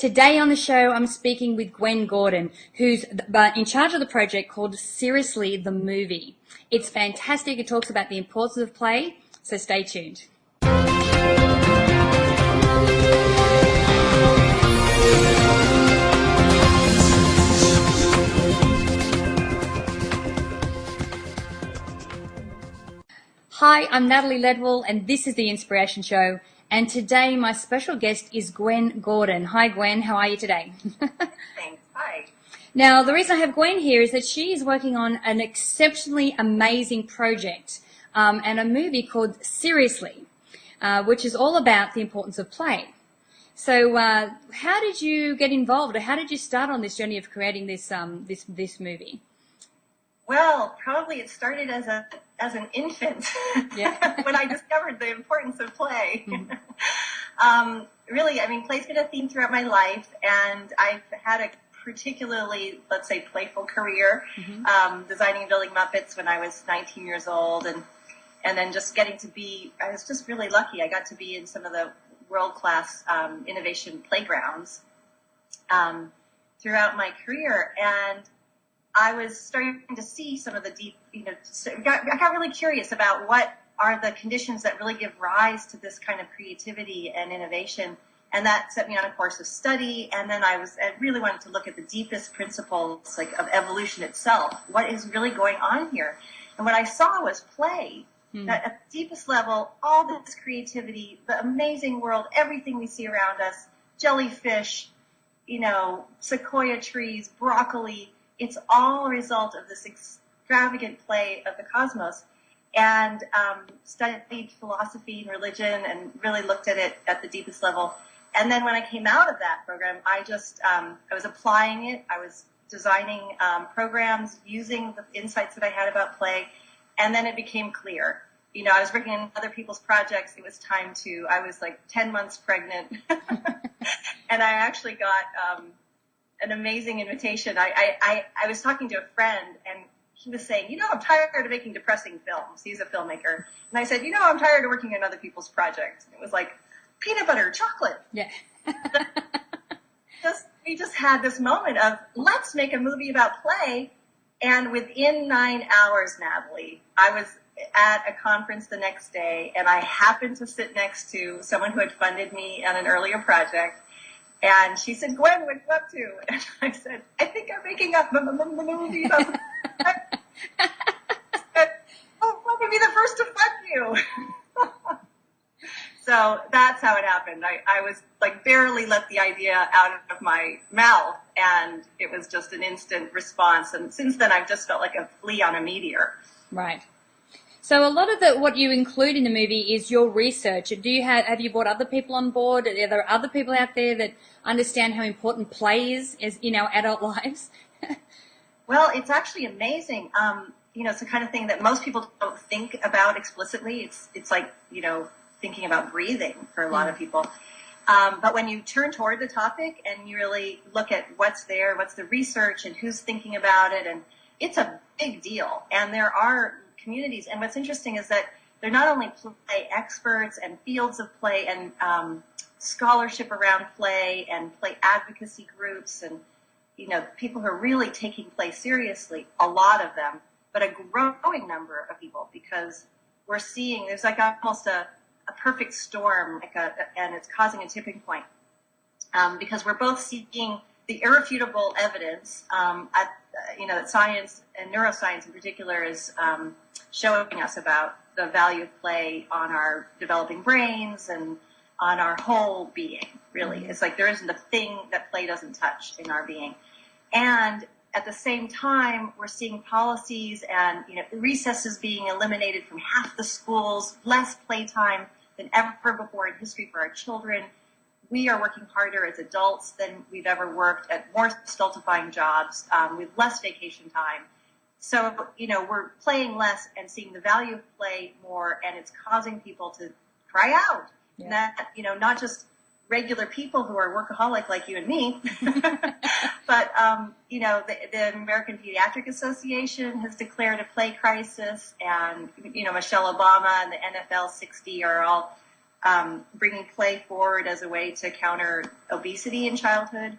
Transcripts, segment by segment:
Today on the show, I'm speaking with Gwen Gordon, who's in charge of the project called Seriously, the Movie. It's fantastic. It talks about the importance of play, so stay tuned. Hi, I'm Natalie Ledwell, and this is The Inspiration Show. And today, my special guest is Gwen Gordon. Hi, Gwen. How are you today? Thanks. Hi. Now, the reason I have Gwen here is that she is working on an exceptionally amazing project and a movie called Seriously, which is all about the importance of play. So, how did you get involved, or how did you start on this journey of creating this this movie? Well, probably it started as an infant, Yeah. when I discovered the importance of play. Really, I mean, play's been a theme throughout my life, and I've had a particularly, let's say, playful career, designing and building Muppets when I was 19 years old, and then just getting to be, I was just really lucky. I got to be in some of the world-class innovation playgrounds throughout my career, and I was starting to see some of the deep, I got really curious about what are the conditions that really give rise to this kind of creativity and innovation. And that set me on a course of study. And then I really wanted to look at the deepest principles, like, of evolution itself. What is really going on here? And what I saw was play. That at the deepest level, all this creativity, the amazing world, everything we see around us, jellyfish, sequoia trees, broccoli, it's all a result of this extravagant play of the cosmos, and studied philosophy and religion and really looked at it at the deepest level. And then when I came out of that program, I was applying it. I was designing programs using the insights that I had about play, and then it became clear. I was working on other people's projects. It was time I was like 10 months pregnant, and I actually got an amazing invitation. I was talking to a friend, and he was saying, I'm tired of making depressing films. He's a filmmaker. And I said, I'm tired of working on other people's projects. And it was like, peanut butter, chocolate. Yeah. We just had this moment of, let's make a movie about play. And within 9 hours, Natalie, I was at a conference the next day, and I happened to sit next to someone who had funded me on an earlier project. And she said, Gwen, what are you up to? And I said, I think I'm making a movie about let me be the first to fund you. So that's how it happened. I was like barely let the idea out of my mouth, and it was just an instant response. And since then, I've just felt like a flea on a meteor. Right. So a lot of what you include in the movie is your research. Have you brought other people on board? Are there other people out there that understand how important play is in our adult lives? Well, it's actually amazing. It's the kind of thing that most people don't think about explicitly. It's like, thinking about breathing for a lot of people. But when you turn toward the topic and you really look at what's there, what's the research, and who's thinking about it, and it's a big deal. And there are communities. And what's interesting is that they're not only play experts and fields of play and scholarship around play and play advocacy groups and, people who are really taking play seriously, a lot of them, but a growing number of people, because we're seeing there's like almost a perfect storm, and it's causing a tipping point, because we're both seeing the irrefutable evidence that science and neuroscience in particular is showing us about the value of play on our developing brains and on our whole being, really. It's like there isn't a thing that play doesn't touch in our being. And at the same time, we're seeing policies and recesses being eliminated from half the schools, less playtime than ever before in history for our children. We are working harder as adults than we've ever worked at more stultifying jobs with less vacation time. So, we're playing less and seeing the value of play more, and it's causing people to cry out. Yeah. That, not just regular people who are workaholic like you and me, but, the American Pediatric Association has declared a play crisis, and, Michelle Obama and the NFL 60 are all bringing play forward as a way to counter obesity in childhood.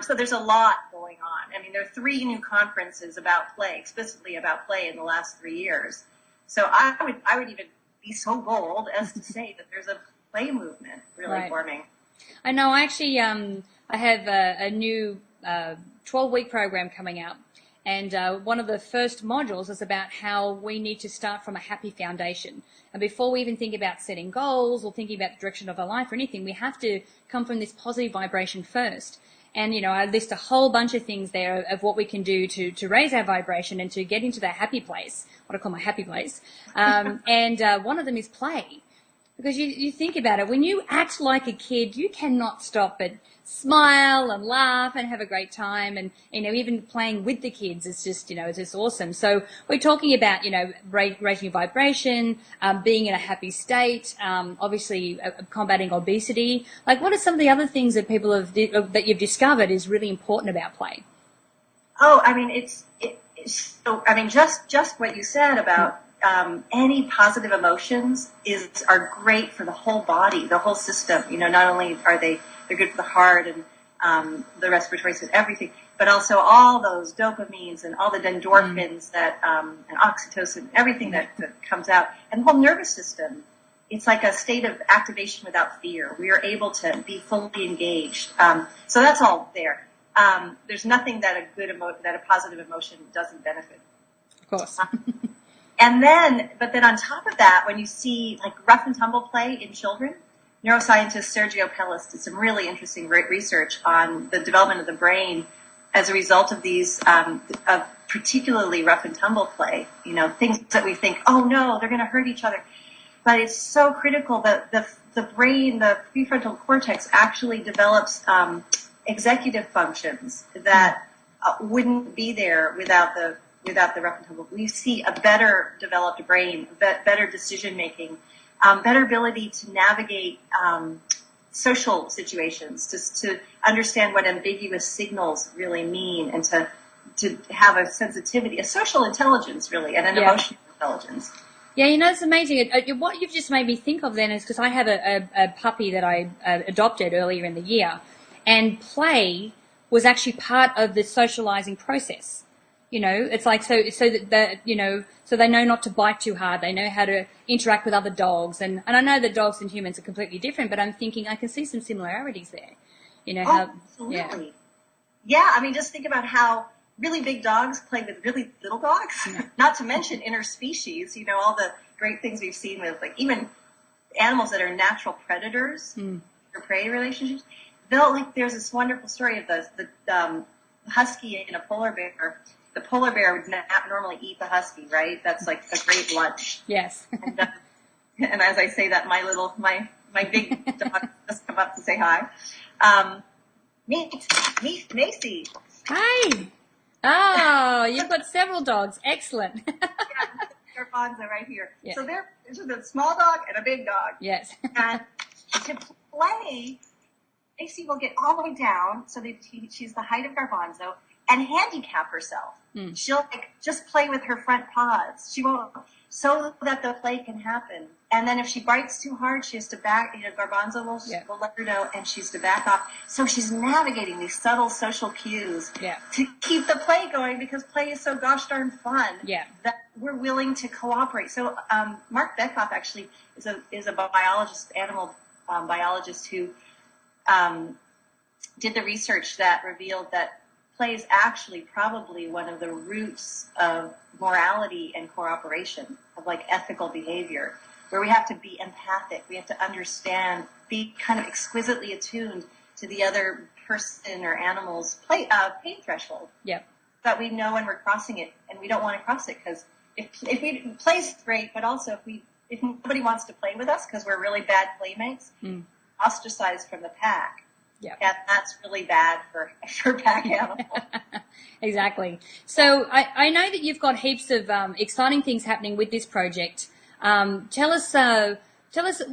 So there's a lot going on. I mean, there are 3 new conferences about play, explicitly about play in the last 3 years. So I would even be so bold as to say that there's a play movement really forming. I know. I actually, I have a new 12-week program coming out. And one of the first modules is about how we need to start from a happy foundation. And before we even think about setting goals or thinking about the direction of our life or anything, we have to come from this positive vibration first. And, you know, I list a whole bunch of things there of what we can do to raise our vibration and to get into that happy place, what I call my happy place. And one of them is play. Because you think about it, when you act like a kid, you cannot stop but smile and laugh and have a great time. And, you know, even playing with the kids is just, you know, it's just awesome. So we're talking about, you know, raising your vibration, being in a happy state, obviously combating obesity. Like, what are some of the other things that people have, that you've discovered is really important about play? Oh, I mean, just what you said about any positive emotions are great for the whole body, the whole system. You know, not only they're good for the heart and the respiratory system, everything, but also all those dopamines and all the endorphins that and oxytocin, everything that comes out, and the whole nervous system. It's like a state of activation without fear. We are able to be fully engaged. So that's all there. There's nothing that a positive emotion doesn't benefit. Of course. But then on top of that, when you see like rough and tumble play in children, neuroscientist Sergio Pellis did some really interesting research on the development of the brain as a result of these, of particularly rough and tumble play. You know, things that we think, oh no, they're going to hurt each other. But it's so critical that the brain, the prefrontal cortex actually develops executive functions that wouldn't be there without the rough and tumble. We see a better developed brain, better decision making, better ability to navigate social situations, to understand what ambiguous signals really mean, and to have a sensitivity, a social intelligence really, and an emotional intelligence. Yeah, you know, it's amazing. What you've just made me think of then is, because I have a puppy that I adopted earlier in the year, and play was actually part of the socializing process. You know, it's like so that you know, so they know not to bite too hard. They know how to interact with other dogs, and I know that dogs and humans are completely different, but I'm thinking I can see some similarities there. You know, how absolutely. Yeah, I mean, just think about how really big dogs play with really little dogs. Yeah. Not to mention interspecies. You know, all the great things we've seen with like even animals that are natural predators or prey relationships. There's this wonderful story of the husky and a polar bear. The polar bear would normally eat the husky, right? That's like a great lunch. Yes. And as I say that, my big dog just come up to say hi. Meet Macy. Hi. Oh, you've got several dogs. Excellent. Yeah, Garbanzo right here. Yeah. So there's a small dog and a big dog. Yes. And to play, Macy will get all the way down, so that she's the height of Garbanzo, and handicap herself. She'll just play with her front paws. She won't, so that the play can happen. And then if she bites too hard, she has to back. You know, Garbanzo will let her know, and she's to back off. So she's navigating these subtle social cues to keep the play going, because play is so gosh darn fun that we're willing to cooperate. So Mark Bekoff actually is a biologist, animal biologist, who did the research that revealed that play is actually probably one of the roots of morality and cooperation, of like ethical behavior, where we have to be empathic, we have to understand, be kind of exquisitely attuned to the other person or animal's pain threshold. Yeah. That we know when we're crossing it, and we don't want to cross it, because if we play's great, but also if nobody wants to play with us because we're really bad playmates, ostracized from the pack. Yeah, that's really bad for pack animals. Exactly. So I know that you've got heaps of exciting things happening with this project. Tell us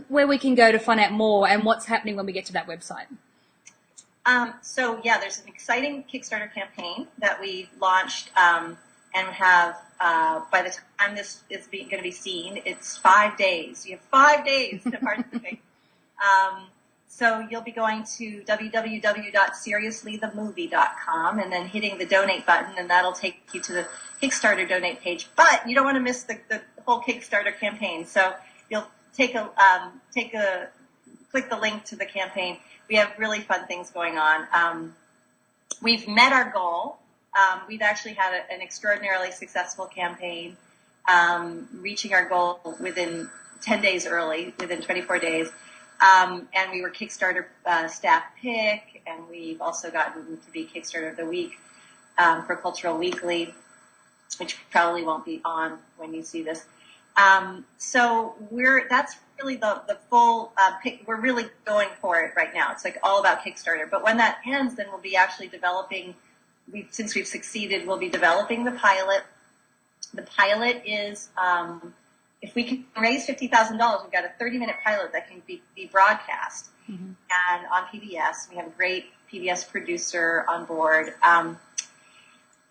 where we can go to find out more, and what's happening when we get to that website. So there's an exciting Kickstarter campaign that we launched, and have, by the time this is going to be seen, it's 5 days. You have 5 days to participate. So you'll be going to www.seriouslythemovie.com and then hitting the donate button, and that'll take you to the Kickstarter donate page. But you don't want to miss the whole Kickstarter campaign. So you'll click the link to the campaign. We have really fun things going on. We've met our goal. We've actually had an extraordinarily successful campaign, reaching our goal within 10 days early, within 24 days. And we were Kickstarter staff pick, and we've also gotten to be Kickstarter of the Week for Cultural Weekly, which probably won't be on when you see this. So that's really the full pick. We're really going for it right now. It's like all about Kickstarter. But when that ends, then we'll be actually developing. Since we've succeeded, we'll be developing the pilot. The pilot is. If we can raise $50,000, we've got a 30-minute pilot that can be broadcast. Mm-hmm. And on PBS, we have a great PBS producer on board.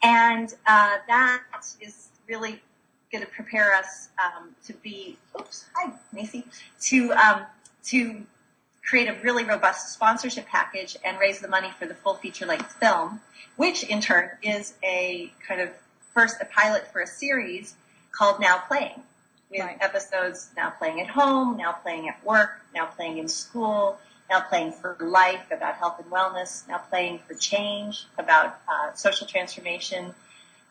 And that is really going to prepare us to be, hi, Macy, to create a really robust sponsorship package and raise the money for the full feature-length film, which in turn is a kind of a pilot for a series called Now Playing. We have episodes now playing at home, now playing at work, now playing in school, now playing for life, about health and wellness, now playing for change, about social transformation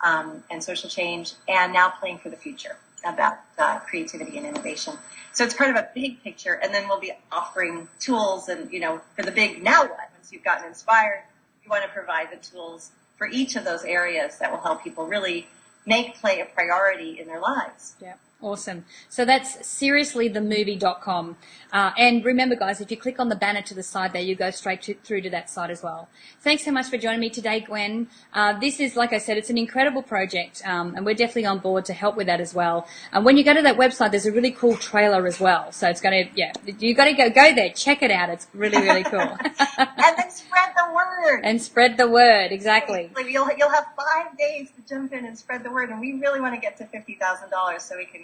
and social change, and now playing for the future, about creativity and innovation. So it's part of a big picture, and then we'll be offering tools and, for the big now what? Once you've gotten inspired, you want to provide the tools for each of those areas that will help people really make play a priority in their lives. Yeah. Awesome. So that's seriouslythemovie.com. And remember, guys, if you click on the banner to the side there, you go straight through to that site as well. Thanks so much for joining me today, Gwen. This is, like I said, it's an incredible project, and we're definitely on board to help with that as well. And when you go to that website, there's a really cool trailer as well. So it's going to, you got to go there, check it out. It's really, really cool. And then spread the word. And spread the word, exactly. You'll have 5 days to jump in and spread the word, and we really want to get to $50,000 so we can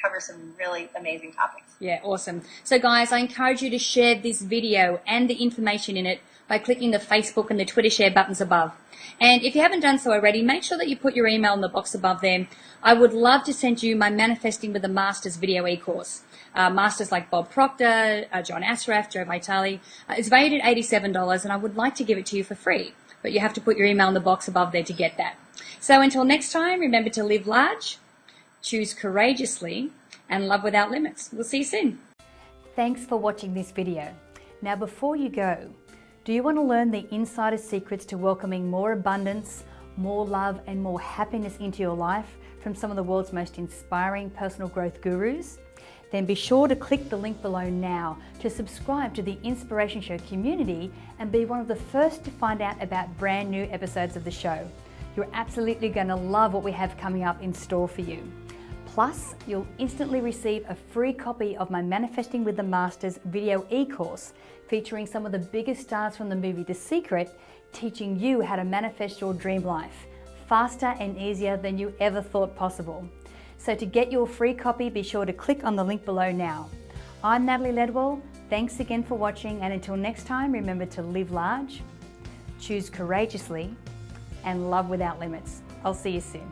cover some really amazing topics. Yeah, awesome. So guys, I encourage you to share this video and the information in it by clicking the Facebook and the Twitter share buttons above. And if you haven't done so already, make sure that you put your email in the box above there. I would love to send you my Manifesting with the Masters video e-course. Masters like Bob Proctor, John Asraf, Joe Vitale. It's valued at $87, and I would like to give it to you for free. But you have to put your email in the box above there to get that. So until next time, remember to live large, choose courageously, and love without limits. We'll see you soon. Thanks for watching this video. Now before you go, do you want to learn the insider secrets to welcoming more abundance, more love, and more happiness into your life from some of the world's most inspiring personal growth gurus? Then be sure to click the link below now to subscribe to the Inspiration Show community and be one of the first to find out about brand new episodes of the show. You're absolutely going to love what we have coming up in store for you. Plus, you'll instantly receive a free copy of my Manifesting with the Masters video e-course featuring some of the biggest stars from the movie The Secret, teaching you how to manifest your dream life faster and easier than you ever thought possible. So to get your free copy, be sure to click on the link below now. I'm Natalie Ledwell. Thanks again for watching, and until next time, remember to live large, choose courageously, and love without limits. I'll see you soon.